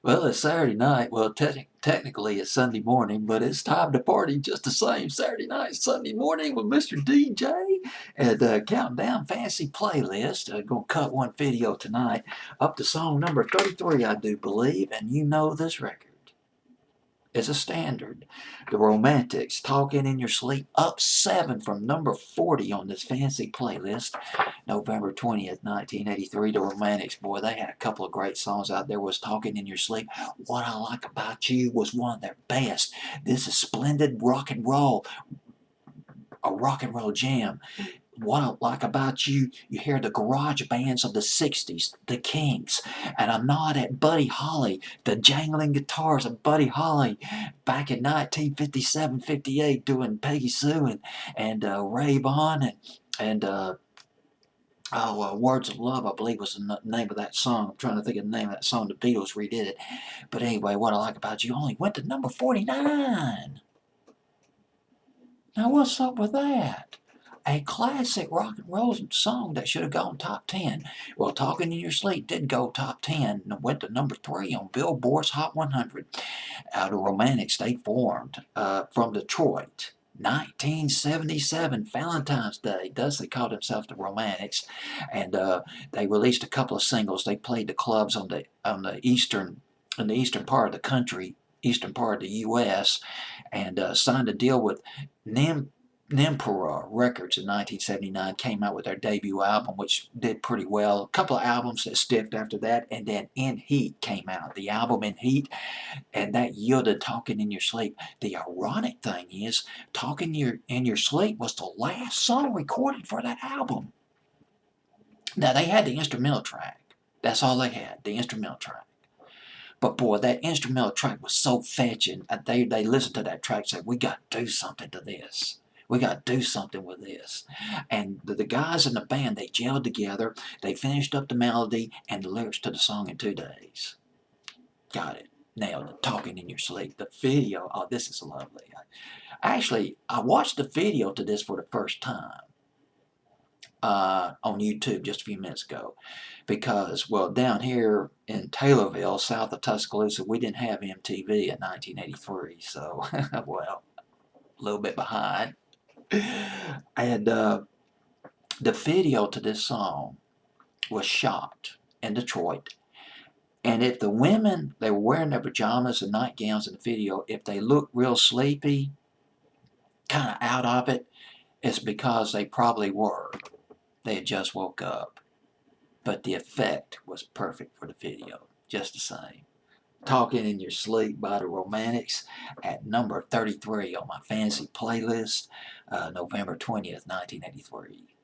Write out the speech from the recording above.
Well, it's Saturday night. Well, technically it's Sunday morning, but it's time to party just the same. Saturday night, Sunday morning with Mr. DJ and counting down fancy playlist. Gonna cut one video tonight up to song number 33, I do believe, and you know this record is a standard. The Romantics, Talking in Your Sleep, up 7 from number 40 on this fancy playlist. November 20th, 1983. The Romantics, boy, they had a couple of great songs out there. Was Talking in Your Sleep. What I Like About You was one of their best. This is splendid rock and roll, a rock and roll jam. What I Like About You, you hear the garage bands of the 60s, the Kings, and a nod at Buddy Holly, the jangling guitars of Buddy Holly back in 1957-58 doing Peggy Sue and Ray Vaughan and Words of Love, I believe was the name of that song. I'm trying to think of the name of that song. The Beatles redid it. But anyway, What I Like About You only went to number 49. Now what's up with that? A classic rock and roll song that should have gone top 10. Well, Talking in Your Sleep did go top 10 and went to number 3 on Billboard's Hot 100. The Romantics, they formed from Detroit. 1977, Valentine's Day. Thus, they called themselves the Romantics, and they released a couple of singles. They played the clubs on the eastern part of the country, eastern part of the U.S., and signed a deal with Nimpera Records in 1979, came out with their debut album, which did pretty well. A couple of albums that stiffed after that, and then In Heat came out. The album In Heat, and that yielded Talking in Your Sleep. The ironic thing is, Talking in Your Sleep was the last song recorded for that album. Now, they had the instrumental track. That's all they had, the instrumental track. But boy, that instrumental track was so fetching. They listened to that track and said, we got to do something to this. We got to do something with this. And the guys in the band, they gelled together. They finished up the melody and the lyrics to the song in 2 days. Got it. Nailed it. Talking in Your Sleep. The video, oh, this is lovely. Actually, I watched the video to this for the first time on YouTube just a few minutes ago because, well, down here in Taylorville, south of Tuscaloosa, we didn't have MTV in 1983, so, well, a little bit behind. And the video to this song was shot in Detroit. And if the women, they were wearing their pajamas and nightgowns in the video, if they looked real sleepy, kind of out of it, it's because they probably were. They had just woke up. But the effect was perfect for the video, just the same. Talking in Your Sleep by the Romantics at number 33 on my fancy playlist, November 20th, 1983.